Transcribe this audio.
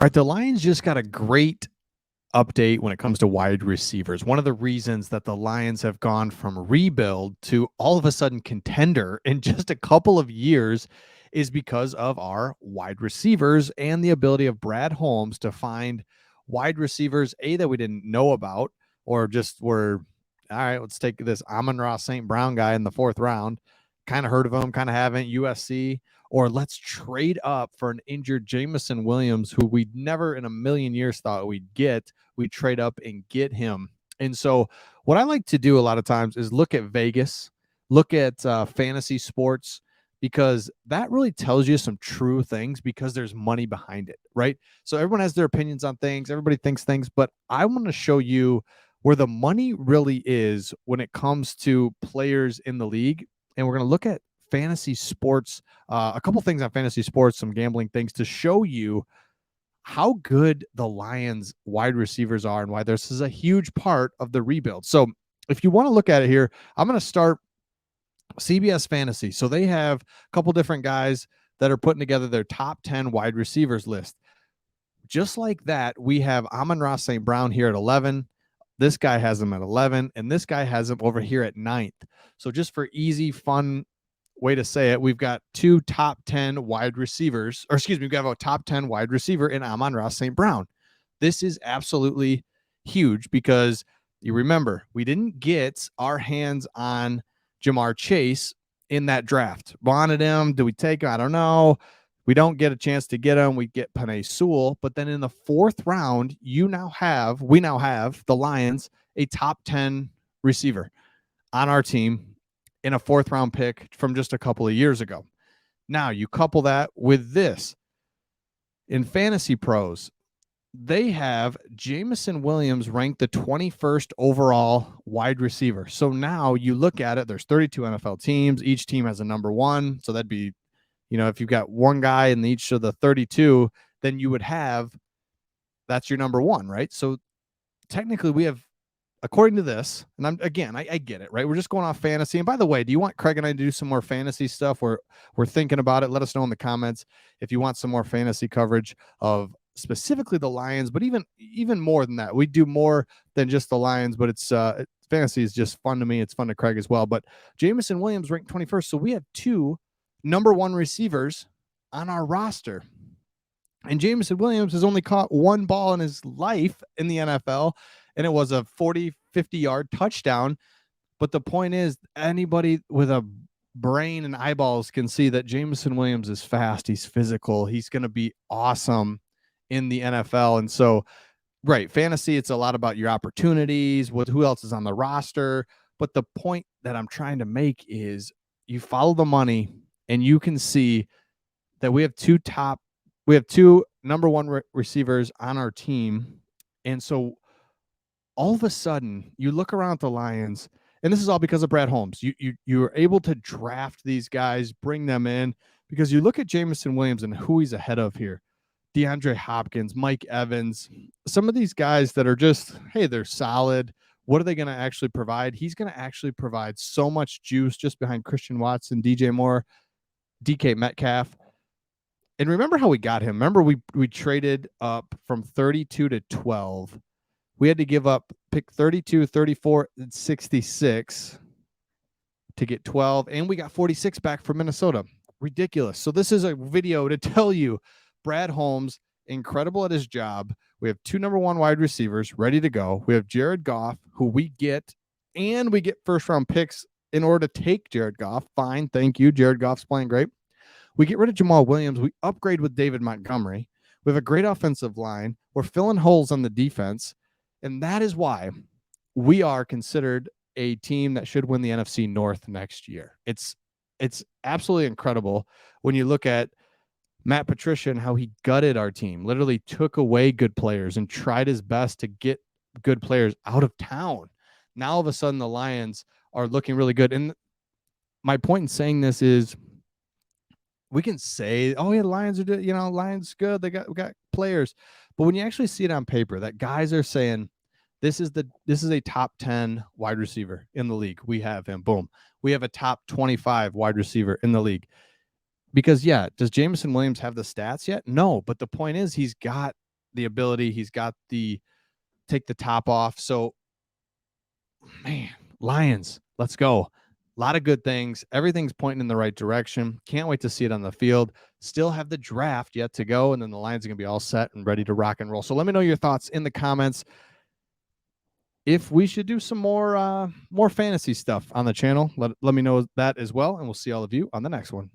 All right, the Lions just got a great update when it comes to wide receivers. One of the reasons that the Lions have gone from rebuild to all of a sudden contender in just a couple of years is because of our wide receivers and the ability of Brad Holmes to find wide receivers, that we didn't know about, or just were, all right, let's take this Amon-Ra St. Brown guy in the fourth round. Kind of heard of him, kind of haven't, USC. Or let's trade up for an injured Jamison Williams, who we never in a million years thought we'd get. We trade up and get him. And so, what I like to do a lot of times is look at Vegas, look at fantasy sports, because that really tells you some true things because there's money behind it, right? So, everyone has their opinions on things, everybody thinks things, but I want to show you where the money really is when it comes to players in the league. And we're going to look at fantasy sports, a couple things on fantasy sports, some gambling things to show you how good the Lions wide receivers are and why this is a huge part of the rebuild. So if you want to look at it here, I'm going to start CBS Fantasy. So they have a couple different guys that are putting together their top 10 wide receivers list. Just like that, we have Amon-Ra St. Brown here at 11. This guy has him at 11, and this guy has him over here at 9th. So just for easy, fun way to say it, we've got two top 10 wide receivers, or excuse me, we've got a top 10 wide receiver in Amon-Ra St. Brown. This is absolutely huge because you remember, we didn't get our hands on Jamar Chase in that draft. Wanted him. Do we take him? I don't know. We don't get a chance to get him. We get Penei Sewell. But then in the fourth round, we now have, the Lions, a top 10 receiver on our team in a fourth round pick from just a couple of years ago. Now you couple that with this. In Fantasy Pros, they have Jamison Williams ranked the 21st overall wide receiver. So now you look at it, there's 32 NFL teams. Each team has a number one. So that'd be, if you've got one guy in each of the 32, then you would have, that's your number one, right? So technically we have, according to this, and I get it, right? We're just going off fantasy. And by the way, do you want Craig and I to do some more fantasy stuff? We're thinking about it. Let us know in the comments if you want some more fantasy coverage of specifically the Lions, but even more than that. We do more than just the Lions, but it's fantasy is just fun to me. It's fun to Craig as well. But Jamison Williams ranked 21st. So we have two number one receivers on our roster. And Jamison Williams has only caught one ball in his life in the NFL, and it was a 40, 50-yard touchdown. But the point is, anybody with a brain and eyeballs can see that Jamison Williams is fast. He's physical. He's going to be awesome in the NFL. And so, right, fantasy, it's a lot about your opportunities, who else is on the roster. But the point that I'm trying to make is you follow the money, and you can see that we have two number one receivers on our team. And so all of a sudden you look around at the Lions, and this is all because of Brad Holmes. You were able to draft these guys, bring them in, because you look at Jamison Williams and who he's ahead of here. DeAndre Hopkins, Mike Evans, some of these guys that are just, hey, they're solid. What are they going to actually provide? He's going to actually provide so much juice just behind Christian Watson, DJ Moore, DK Metcalf. And remember how we got him. Remember we traded up from 32 to 12. We had to give up pick 32, 34, and 66 to get 12. And we got 46 back from Minnesota. Ridiculous. So this is a video to tell you Brad Holmes, incredible at his job. We have two number one wide receivers ready to go. We have Jared Goff, who we get, and we get first round picks in order to take Jared Goff. Fine. Thank you. Jared Goff's playing great. We get rid of Jamal Williams. We upgrade with David Montgomery. We have a great offensive line. We're filling holes on the defense. And that is why we are considered a team that should win the NFC North next year. It's absolutely incredible when you look at Matt Patricia and how he gutted our team, literally took away good players and tried his best to get good players out of town. Now, all of a sudden, the Lions are looking really good. And my point in saying this is, we can say, oh yeah, Lions are, Lions good. We got players. But when you actually see it on paper, that guys are saying, this is a top 10 wide receiver in the league. We have him. Boom. We have a top 25 wide receiver in the league. Because, yeah, does Jamison Williams have the stats yet? No. But the point is, he's got the ability. He's got the take the top off. So, man, Lions, let's go. A lot of good things. Everything's pointing in the right direction. Can't wait to see it on the field. Still have the draft yet to go, and then the Lions are going to be all set and ready to rock and roll. So let me know your thoughts in the comments. If we should do some more fantasy stuff on the channel, let me know that as well, and we'll see all of you on the next one.